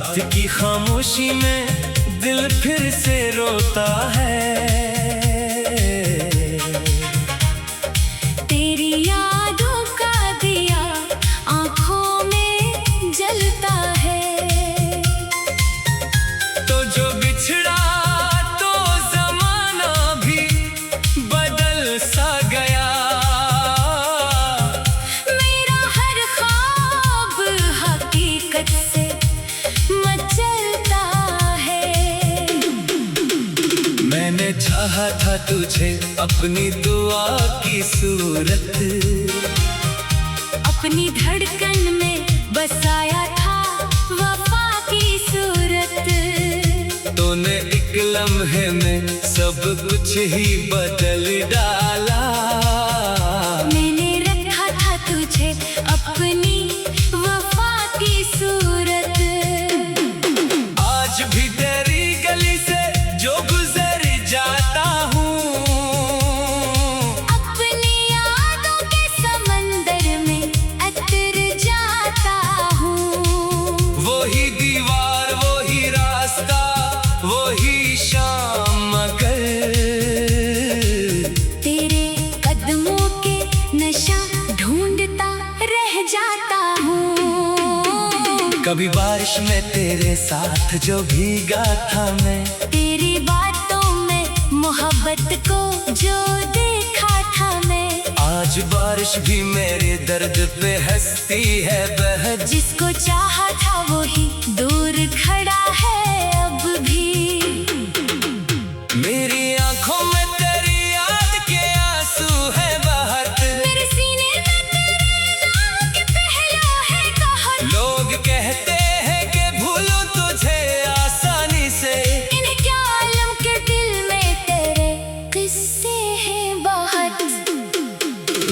रात की खामोशी में दिल फिर से रोता है। तेरी यादों का दिया आंखों में जलता है। तो जो बिछड़ा तो जमाना भी बदल सा गया। मेरा हर ख्वाब हकीकत से मचलता है। मैंने चाहा था तुझे अपनी दुआ की सूरत, अपनी धड़कन में बसाया था वफा की सूरत। तूने एक लम्हे में सब कुछ ही बदल डाला। मैंने रखा था तुझे अपनी वफा की सूरत। आज भी तेरी गली से जो गुजर जाता हूँ, अपनी यादों के समंदर में अतर जाता हूँ। वही दीवार वही रास्ता वही शाम, मगर तेरे कदमों के नशा ढूंढता रह जाता हूँ। कभी बारिश में तेरे साथ जो भीगा था मैं, तेरी बातों में मोहब्बत को जो देखा था मैं। आज बारिश भी मेरे दर्द पे हंसती है बहज। जिसको चाहा था वो ही दूर खड़ा है अब भी। मेरी आंखों में तेरी याद के आंसू है बहत। मेरे सीने में तेरे नाम के पहलू है कहत। लोग कहते हैं कि भूलूं तुझे आसानी से, इन्हें क्या मालूम के दिल में तेरे किस्से हैं बहुत।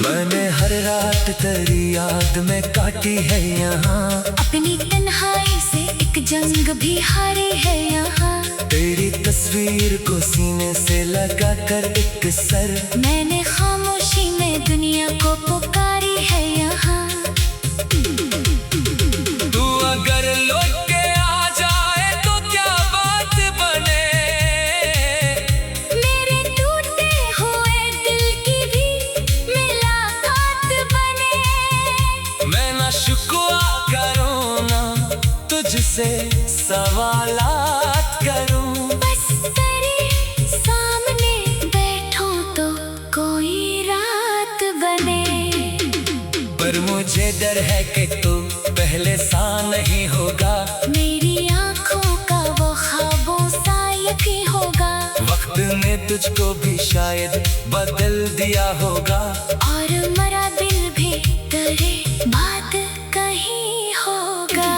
मैंने हर रात तेरी याद में काटी है यहाँ। अपनी तन्हाई से एक जंग भी हारी है यहाँ। तेरी तस्वीर को सीने से लगा कर एक सर, मैंने खामोशी में दुनिया को पुकारी है यहाँ। तू अगर लौट के आ जाए तो क्या बात बने। मेरे टूटे हुए दिल की भी मुलाकात बने। मैं ना शुक्वा करूँ ना तुझसे सवालात करूँ। बस तेरे सामने बैठूं तो कोई रात बने। पर मुझे डर है कि तू पहले सा नहीं होगा। मेरी आंखों का वो ख्वाबों सा यकीन होगा। वक्त ने तुझको भी शायद बदल दिया होगा। और मरा दिल भी तेरे बाद कहीं होगा।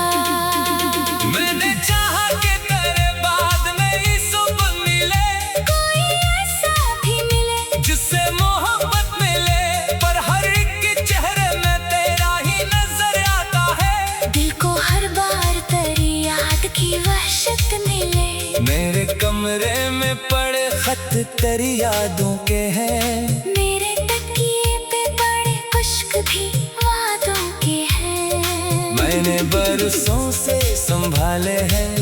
मैंने चाहा कि तेरे बाद मेरी सुबह मिले, कोई ऐसा भी मिले जिससे मोहब्बत मिले। पर हर एक के चेहरे में तेरा ही नजर आता है। दिल को हर बार तेरी याद की वहशत मिले। मेरे कमरे में पड़े खत तेरी यादों के हैं। मेरे तकिए पे पड़े खुश्क भी वादों के हैं। मैंने बरसों से संभाले हैं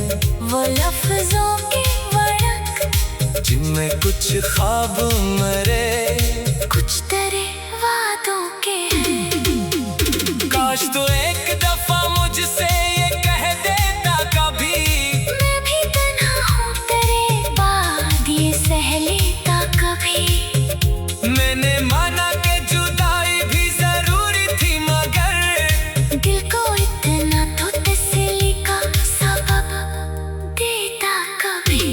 वो लफ्जों के वड़क, जिनमें कुछ ख्वाब मरे, कुछ तेरे वादों के हैं। काश तो एक दफा मुझसे ये कह देता कभी, मैं भी तन्हा हूँ तेरे बाद ये सह लेता कभी। मैंने माना कि जुदाई भी जरूरी थी, मगर दिल को इतना तो तसल्ली का सबब देता कभी।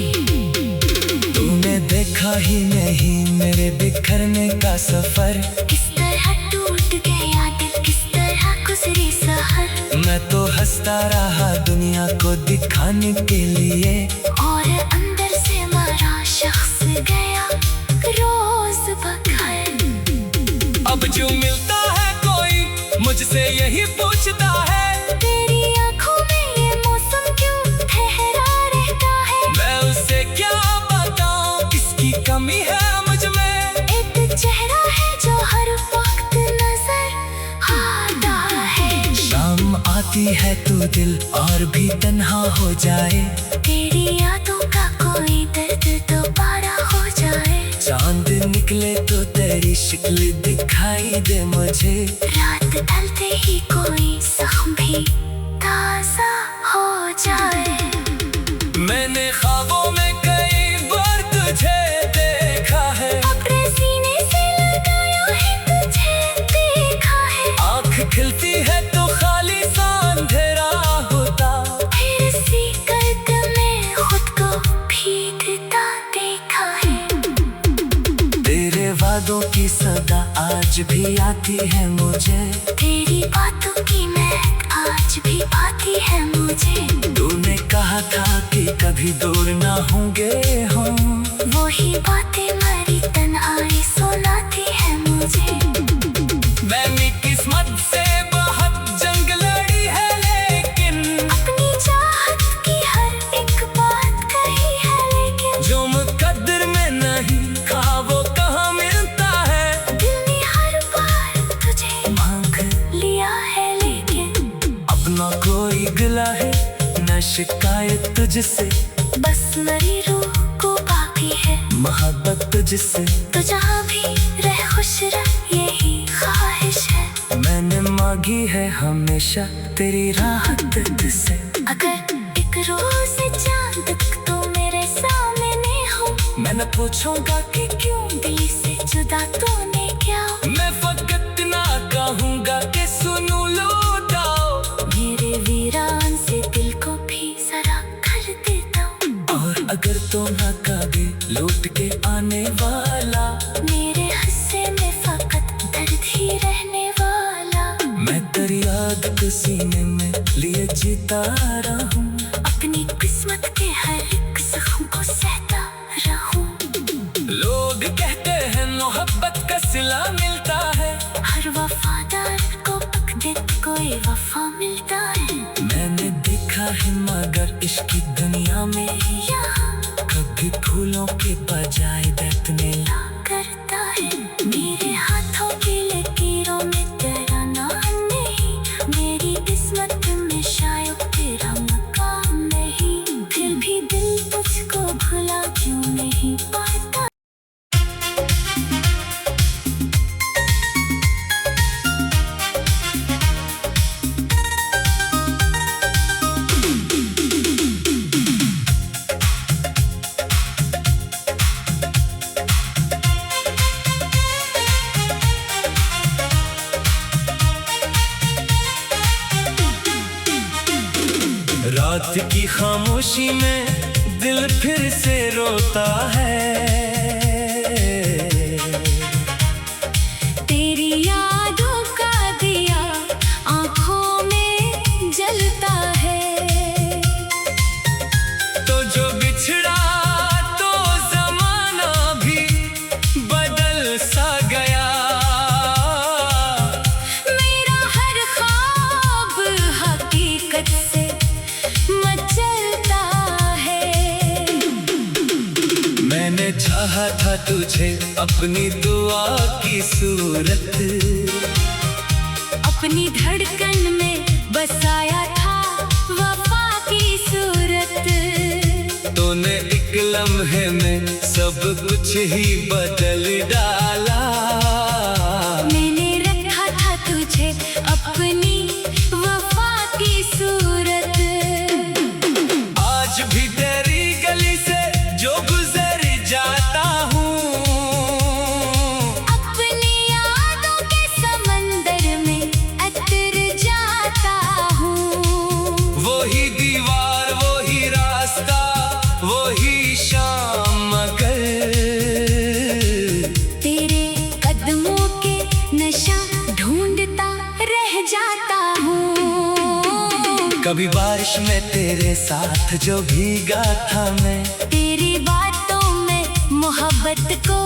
तूने देखा ही नहीं मेरे बिखरने का सफर। किस तरह टूट गया दिल, किस तरह गुजरी सहर। मैं तो हंसता रहा दुनिया को दिखाने के लिए, और अंदर से मरा शख्स गया रोज बखर। अब जो मिलता है कोई मुझसे यही पूछता है, तेरी आंखों में ये मौसम क्यों ठहरा रहता है। मैं उसे क्या बताऊं किसकी कमी है मुझ में। एक चेहरा है जो हर वक्त नजर आता है। शाम आती है तू दिल और भी तन्हा हो जाए। तेरी यादों का कोई दर्द दोबारा हो जाए। चांद निकले तो तेरी शक्ल दिखाई दे मुझे। रात ढलते ही कोई जख्म भी ताजा हो जाए। मैंने ख्वाबों में कई बार तुझे देखा है। अपने सीने से लगाया है तुझे देखा है। आँख खिलती है तो खाली सा अंधेरा होता। फिर सी गर्द में खुद को भीगता देखा है। तेरे वादों की सदा आज भी आती है मुझे। तेरी बातों की महक आज भी आती है मुझे। तूने कहा था कि कभी दूर ना होंगे हम। वही बातें मरी तन्हाई सुनाती है मुझे। मैंने किस्मत से बहुत जंग लड़ी है, लेकिन अपनी चाहत की हर एक बात कही है, लेकिन जो मुकद्दर में नहीं था वो कहाँ मिलता है। दिल ने हर बार तुझे मांग लिया है, लेकिन अपना कोई गिला है न शिकायत तुझसे। बस मेरी रूह को बाकी है मोहब्बत तुझसे। तो जहाँ भी रह खुश रह यही ख्वाहिश है। मैंने मांगी है हमेशा तेरी राहत तुझसे। अगर एक रोज चांद तक तो मेरे सामने हो, मैं न पूछूंगा कि क्यों दिल से जुदा तूने क्या। मैं फकत ना कहूँगा कि सुनू लौटाओ। मेरे वीरान से दिल को भी जरा कर देता हूँ। और अगर तो ना कभी लौट के आने वाला, मेरे हिस्से में फकत दर्द ही रहने वाला। मैं तेरी याद को सीने में लिए जीता रहूं। अपनी किस्मत के हर एक जख्म को सहता रहूं। लोग कहते हैं मोहब्बत का सिला मिलता है। हर वफादार को एक दिन कोई वफा मिलता है। मैंने देखा है मगर इश्क की दुनिया में यहाँ कभी फूलों के बजाय दर्द ने ला करता है। मेरे हाथों की लकीरों में तेरा नाम नहीं। मेरी किस्मत में शायद तेरा मकाम नहीं। फिर भी दिल तुझको भुला क्यों नहीं पाता। रात की खामोशी में दिल फिर से रोता है। तेरी यादों का दिया आँखों में जलता है। तो जो बिछड़ा तो जमाना भी बदल सा गया। मेरा हर ख्वाब हकीकत से मचलता है। मैंने चाहा था तुझे अपनी दुआ की सूरत। अपनी धड़कन में बसाया था वफा की सूरत। तूने एक लम्हे में सब कुछ ही बदल डाला। मैंने रखा था तुझे अपनी वफा की सूरत। आज भी तेरी गली से जो गुजर जाता हूँ। अपनी यादों के समंदर में अतर जाता हूँ। वही दीवार वही रास्ता वही शाम, मगर तेरे कदमों के नशा ढूंढता रह जाता हूँ। कभी बारिश में तेरे साथ जो भीगा था मैं। तेरी बातों में मोहब्बत को